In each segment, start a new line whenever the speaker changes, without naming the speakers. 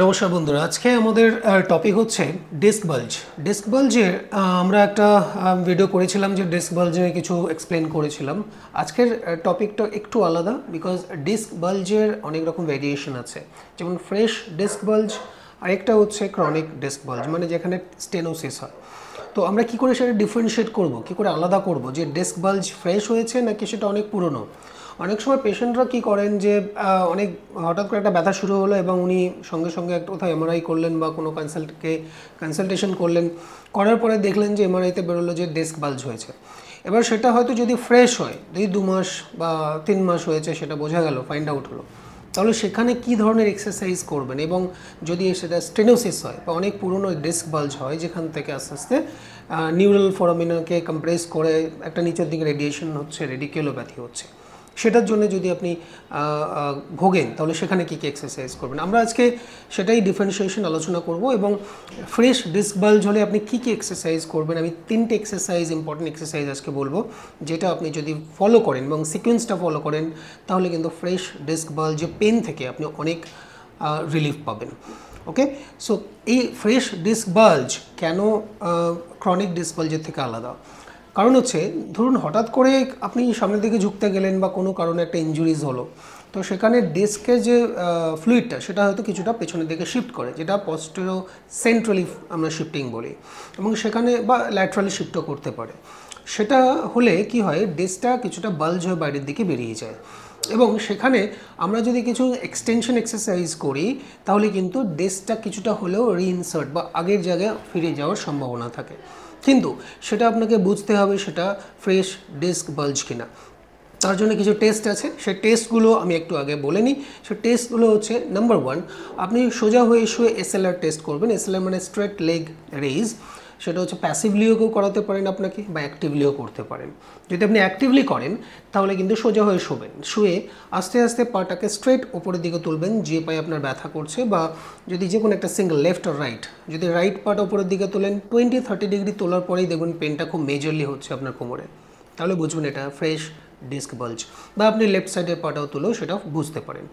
নমস্কার বন্ধুরা, আজকে আমাদের টপিক হচ্ছে ডিস্ক বাল্জ। ডিস্ক বাল্জের আমরা একটা ভিডিও করেছিলাম যে ডিস্ক বাল্জের কিছু এক্সপ্লেন করেছিলাম। আজকের টপিকটা একটু আলাদা, বিকজ ডিস্ক বাল্জের অনেক রকম ভেরিয়েশন আছে। যেমন ফ্রেশ ডিস্ক বাল্জ, আরেকটা হচ্ছে ক্রনিক ডিস্ক বাল্জ, মানে যেখানে স্টেনোসিস হয়। তো আমরা কি করে সেটা ডিফারেন্সিয়েট করব, কি করে আলাদা করব যে ডিস্ক বাল্জ ফ্রেশ হয়েছে নাকি সেটা অনেক পুরনো। অনেক সময় পেশেন্টরা কি করেন যে অনেক হঠাৎ করে একটা ব্যথা শুরু হলো এবং উনি সঙ্গে সঙ্গে একটা কোথাও এমআরআই করলেন বা কোনো কনসালটেশন করলেন, করার পরে দেখলেন যে এমআরআইতে বেরোলো যে ডিস্ক বাল্জ হয়েছে। এবার সেটা হয়তো যদি ফ্রেশ হয়, যদি 2 মাস বা 3 মাস হয়েছে সেটা বোঝা গেল, ফাইন্ড আউট হলো, তাহলে সেখানে কি ধরনের এক্সারসাইজ করবেন। এবং যদি সেটা স্টেনোসিস হয় বা অনেক পুরনো ডিস্ক বাল্জ হয়, যেখান থেকে আস্তে আস্তে নিউরাল ফোরামিনাকে কম্প্রেস করে একটা নিচের দিকে রেডিয়েশন হচ্ছে, রেডিকুলোপ্যাথি হচ্ছে, সেটার জন্য যদি আপনি ভোগেন, তাহলে সেখানে কী কী এক্সারসাইজ করবেন, আমরা আজকে সেটাই ডিফারেন্সিয়েশন আলোচনা করব। এবং ফ্রেশ ডিস্ক বাল্জ হলে আপনি কী কী এক্সারসাইজ করবেন, আমি 3টে এক্সারসাইজ, ইম্পর্টেন্ট এক্সারসাইজ আজকে বলবো, যেটা আপনি যদি ফলো করেন এবং সিকোয়েন্সটা ফলো করেন, তাহলে কিন্তু ফ্রেশ ডিস্ক বাল্জের পেন থেকে আপনি অনেক রিলিফ পাবেন। ওকে, সো এই ফ্রেশ ডিস্ক বাল্জ কেন ক্রনিক ডিস্ক বাল্জের থেকে আলাদা? কারণ হচ্ছে, ধরুন হঠাৎ করে আপনি সামনের দিকে ঝুঁকতে গেলেন বা কোনো কারণে একটা ইনজুরিজ হলো, তো সেখানে ডিস্কের যে ফ্লুইডটা সেটা হয়তো কিছুটা পেছনের দিকে শিফট করে, যেটা পস্টেরো সেন্ট্রালি আমরা শিফটিং বলি, এবং সেখানে বা ল্যাটারালি শিফটও করতে পারে। সেটা হলে কি হয়, ডিস্কটা কিছুটা বাল্জ হয়ে বাইরের দিকে বেরিয়ে যায়, এবং সেখানে আমরা যদি কিছু এক্সটেনশন এক্সারসাইজ করি, তাহলে কিন্তু ডিস্কটা কিছুটা হলেও রিইনসার্ট বা আগের জায়গায় ফিরে যাওয়ার সম্ভাবনা থাকে। কিন্তু সেটা আপনাকে বুঝতে হবে সেটা ফ্রেশ ডিস্ক বাল্জ কিনা। তার জন্য কিছু টেস্ট আছে, সেই টেস্টগুলো আমি একটু আগে বলে নিই। সেই টেস্টগুলো হচ্ছে, নাম্বার 1, আপনি সোজা হয়ে শুয়ে এসএলআর টেস্ট করবেন। এসএলআর মানে স্ট্রেট লেগ রেইজ। সেটা হচ্ছে প্যাসিভলিও কেউ করাতে পারেন আপনাকে, বা অ্যাক্টিভলিও করতে পারেন। যদি আপনি অ্যাক্টিভলি করেন, তাহলে কিন্তু সোজা হয়ে শোবেন, শুয়ে আস্তে আস্তে পাটাকে স্ট্রেট ওপরের দিকে তুলবেন, যে পায়ে আপনার ব্যথা করছে, বা যদি যে কোনো একটা সিঙ্গেল লেফট আর রাইট, যদি রাইট পাটা ওপরের দিকে তোলেন 20-30 ডিগ্রি তোলার পরেই দেখবেন পেনটা খুব মেজরলি হচ্ছে আপনার কোমরে, তাহলে বুঝবেন এটা ফ্রেশ ডিস্ক বাল্জ। বা আপনি লেফট সাইডের পাটাও তুলেও সেটা বুঝতে পারেন।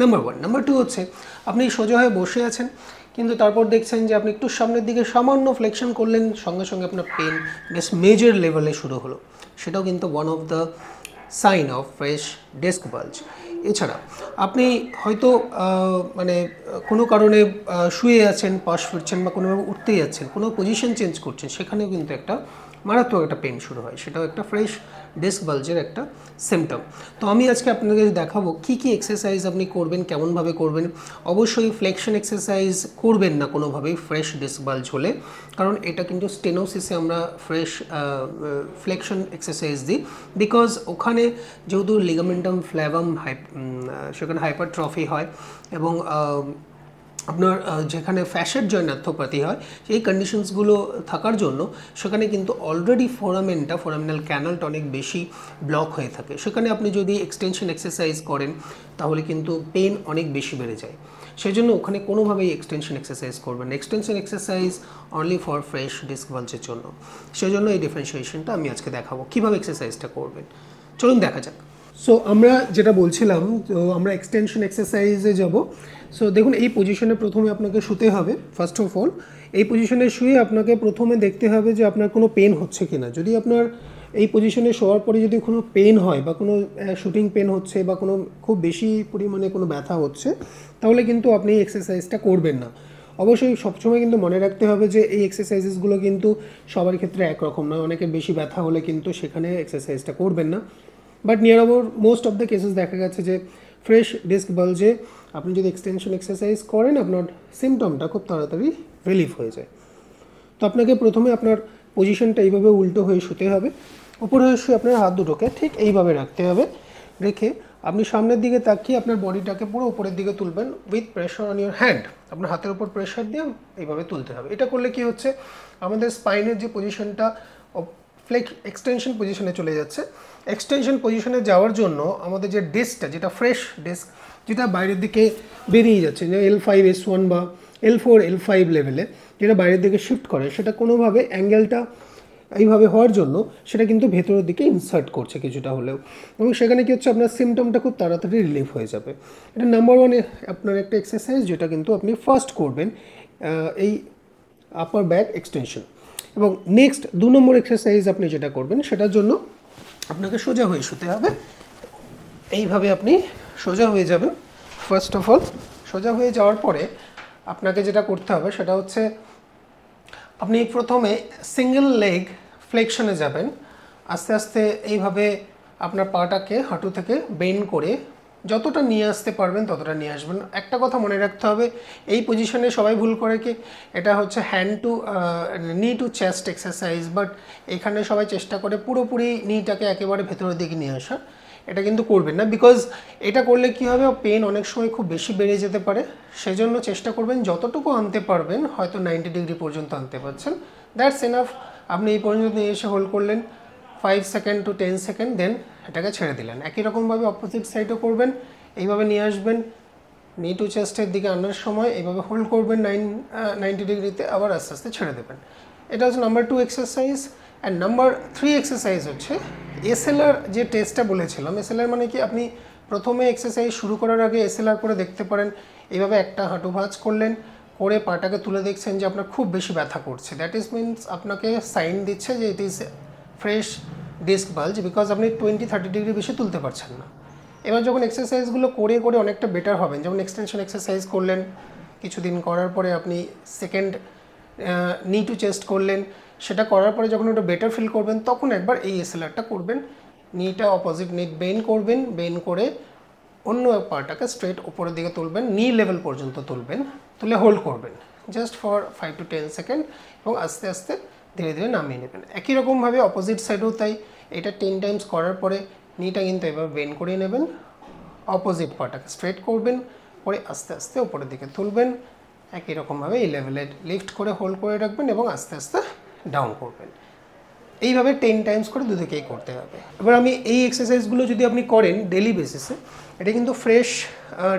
নাম্বার 1। নাম্বার 2 হচ্ছে, আপনি সোজা হয়ে বসে আছেন, কিন্তু তারপর দেখছেন যে আপনি একটু সামনের দিকে সামান্য ফ্লেকশন করলেন, সঙ্গে সঙ্গে আপনার পেন বেশ মেজর লেভেলে শুরু হলো, সেটাও কিন্তু one of the sign of fresh disc bulge. এছাড়া আপনি হয়তো মানে কোনো কারণে শুয়ে আছেন, পাশ ফিরছেন বা কোনোভাবে উঠতেই যাচ্ছেন, কোনো পজিশন চেঞ্জ করছেন, সেখানেও কিন্তু একটা মারাত্মক একটা পেন শুরু হয়, সেটাও একটা ফ্রেশ ডিস্ক বাল্জের একটা সিমটম। তো আমি আজকে আপনাদের দেখাবো কী কী এক্সারসাইজ আপনি করবেন, কেমনভাবে করবেন। অবশ্যই ফ্লেকশন এক্সারসাইজ করবেন না কোনোভাবেই ফ্রেশ ডিস্ক বাল্জ হলে, কারণ এটা কিন্তু স্টেনোসিসে আমরা ফ্রেশ ফ্লেকশন এক্সারসাইজ দিই, বিকজ ওখানে যেহেতু লিগামেন্টাম ফ্ল্যাভাম সেখানে হাইপারট্রফি হয়, এবং আপনার যেখানে ফ্যাসেট জয়েন্ট আর্থ্রোপ্যাথি হয়, সেই কন্ডিশনসগুলো থাকার জন্য সেখানে কিন্তু অলরেডি ফোরামিনাল ক্যানালটা অনেক বেশি ব্লক হয়ে থাকে। সেখানে আপনি যদি এক্সটেনশন এক্সারসাইজ করেন, তাহলে কিন্তু পেন অনেক বেশি বেড়ে যায়। সেই জন্য ওখানে কোনোভাবেই এক্সটেনশন এক্সারসাইজ করবেন না। Extension exercise only for fresh disc বাল্জের জন্য। সেই জন্য এই ডিফারেন্সিয়েশনটা আমি আজকে দেখাবো, কীভাবে এক্সারসাইজটা করবেন। চলুন দেখা যাক। সো আমরা যেটা বলছিলাম, তো আমরা এক্সটেনশন এক্সারসাইজে যাব। সো দেখুন, এই পজিশনে প্রথমে আপনাকে শুতে হবে। ফার্স্ট অফ অল, এই পজিশনে শুয়ে আপনাকে প্রথমে দেখতে হবে যে আপনার কোনো পেন হচ্ছে কি না। যদি আপনার এই পজিশনে শোয়ার পরে যদি কোনো পেন হয়, বা কোনো শুটিং পেন হচ্ছে, বা কোনো খুব বেশি পরিমাণে কোনো ব্যথা হচ্ছে, তাহলে কিন্তু আপনি এই এক্সারসাইজটা করবেন না। অবশ্যই সবসময় কিন্তু মনে রাখতে হবে যে এই এক্সারসাইজেসগুলো কিন্তু সবার ক্ষেত্রে একরকম নয়। অনেকের বেশি ব্যথা হলে কিন্তু সেখানে এক্সারসাইজটা করবেন না। But near about most of the cases দেখা গেছে যে ফ্রেশ ডিস্ক বাল্জে আপনি যদি এক্সটেনশন এক্সারসাইজ করেন, আপনার সিমটমটা খুব তাড়াতাড়ি রিলিফ হয়ে যায়। তো আপনাকে প্রথমে আপনার পজিশনটা এইভাবে উল্টো হয়ে শুতে হবে। উপরে হয়ে শুয়ে আপনার হাত দুটোকে ঠিক এইভাবে রাখতে হবে। রেখে আপনি সামনের দিকে তাকিয়ে আপনার বডিটাকে পুরো উপরের দিকে তুলবেন with pressure on your hand. আপনার হাতের উপর প্রেশার দিয়ে এইভাবে তুলতে হবে। এটা করলে কি হচ্ছে, আমাদের স্পাইনের যে পজিশনটা এক্সটেনশন পজিশনে চলে যাচ্ছে। এক্সটেনশন পজিশনে যাওয়ার জন্য আমাদের যে ডিস্কটা, যেটা ফ্রেশ ডিস্ক, যেটা বাইরের দিকে বেরিয়ে যাচ্ছে, যে L5-S1 বা L4-L5 লেভেলে যেটা বাইরের দিকে শিফট করে, সেটা কোনোভাবে অ্যাঙ্গেলটা এইভাবে হওয়ার জন্য সেটা কিন্তু ভেতরের দিকে ইনসার্ট করছে কিছুটা হলেও, এবং সেখানে কি হচ্ছে আপনার সিমটমটা খুব তাড়াতাড়ি রিলিফ হয়ে যাবে। এটা নাম্বার 1 আপনার একটা এক্সারসাইজ, যেটা কিন্তু আপনি ফার্স্ট করবেন এই আপার ব্যাক এক্সটেনশন। এবং নেক্সট 2 নম্বর এক্সারসাইজ আপনি যেটা করবেন, সেটার জন্য আপনাকে সোজা হয়ে শুতে হবে। এইভাবে আপনি সোজা হয়ে যাবেন। ফার্স্ট অফ অল সোজা হয়ে যাওয়ার পরে আপনাকে যেটা করতে হবে সেটা হচ্ছে আপনি প্রথমে সিঙ্গেল লেগ ফ্লেকশনে যাবেন। আস্তে আস্তে এইভাবে আপনার পাটাকে হাঁটু থেকে বেন্ড করে যতটা নিয়ে আসতে পারবেন ততটা নিয়ে আসবেন। একটা কথা মনে রাখতে হবে, এই পজিশনে সবাই ভুল করে কি এটা হচ্ছে হ্যান্ড টু নি টু চেস্ট এক্সারসাইজ, বাট এখানে সবাই চেষ্টা করে পুরোপুরি নিটাকে একেবারে ভেতরের দিকে নিয়ে আসা। এটা কিন্তু করবেন না, বিকজ এটা করলে কি হবে, পেন অনেক সময় খুব বেশি বেড়ে যেতে পারে। সেজন্য চেষ্টা করবেন যতটুকু আনতে পারবেন, হয়তো 90 ডিগ্রি পর্যন্ত আনতে পারছেন, দ্যাটস এনাফ। আপনি এই পর্যন্ত নিয়ে এসে হোল্ড করলেন 5 সেকেন্ড টু 10 সেকেন্ড, দেন এটাকে ছেড়ে দিলেন। একই রকমভাবে অপোজিট সাইডও করবেন, এইভাবে নিয়ে আসবেন, নি টু চেস্টের দিকে আনার সময় এইভাবে হোল্ড করবেন 90 ডিগ্রিতে, আবার আস্তে আস্তে ছেড়ে দেবেন। এটা হচ্ছে number 2 exercise. And number 3 exercise হচ্ছে এসএলআর যে টেস্টটা বলেছিলাম। এসএলআর মানে কি, আপনি প্রথমে এক্সারসাইজ শুরু করার আগে এসএলআর করে দেখতে পারেন। এইভাবে একটা হাঁটু ভাঁজ করলেন, করে পাটাকে তুলে দেখছেন যে আপনার খুব বেশি ব্যথা করছে, দ্যাট ইজ মিনস আপনাকে সাইন দিচ্ছে যে it is fresh disc bulge, because আপনি 20-30 ডিগ্রি বেশি তুলতে পারছেন না। এবার যখন এক্সারসাইজগুলো করে করে অনেকটা বেটার হবেন, যেমন এক্সটেনশন এক্সারসাইজ করলেন, কিছুদিন করার পরে আপনি সেকেন্ড নি টু চেস্ট করলেন, সেটা করার পরে যখন ওটা বেটার ফিল করবেন, তখন একবার এই এসএলআরটা করবেন। নিটা অপোজিট নি বেন্ড করবেন, বেন্ড করে অন্য পাটাকে স্ট্রেট উপরের দিকে তুলবেন, নি লেভেল পর্যন্ত তুলবেন, তুলে হোল্ড করবেন জাস্ট ফর 5 to 10 সেকেন্ড, এবং আস্তে আস্তে ধীরে ধীরে নামিয়ে নেবেন। একই রকমভাবে অপোজিট সাইডেও তাই। এটা 10 টাইমস করার পরে নিটা কিন্তু এভাবে বেন্ড করে নেবেন, অপোজিট পাটাকে স্ট্রেট করবেন, করে আস্তে আস্তে উপরের দিকে তুলবেন। একই রকমভাবে এই লেভেলে লিফট করে হোল্ড করে রাখবেন এবং আস্তে আস্তে ডাউন করবেন। এইভাবে 10 টাইমস করে দুদিকেই করতে হবে। এবার আমি এই এক্সারসাইজগুলো যদি আপনি করেন ডেলি বেসিসে, এটা কিন্তু ফ্রেশ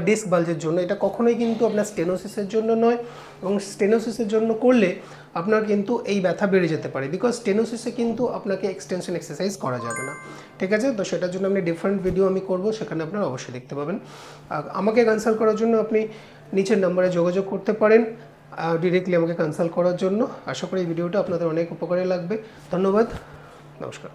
ডিস্ক বাল্জের জন্য, এটা কখনোই কিন্তু আপনার স্টেনোসিসের জন্য নয়। এবং স্টেনোসিসের জন্য করলে আপনার কিন্তু এই ব্যথা বেড়ে যেতে পারে, বিকজ স্টেনোসিসে কিন্তু আপনাকে এক্সটেনশন এক্সারসাইজ করা যাবে না। ঠিক আছে, তো সেটার জন্য আপনি ডিফারেন্ট ভিডিও আমি করব, সেখানে আপনারা অবশ্যই দেখতে পাবেন। আমাকে কনসাল্ট করার জন্য আপনি নিচের নাম্বারে যোগাযোগ করতে পারেন ডিরেক্টলি আমাকে কনসাল্ট করার জন্য। আশা করি এই ভিডিওটা আপনাদের অনেক উপকারে লাগবে। ধন্যবাদ, নমস্কার।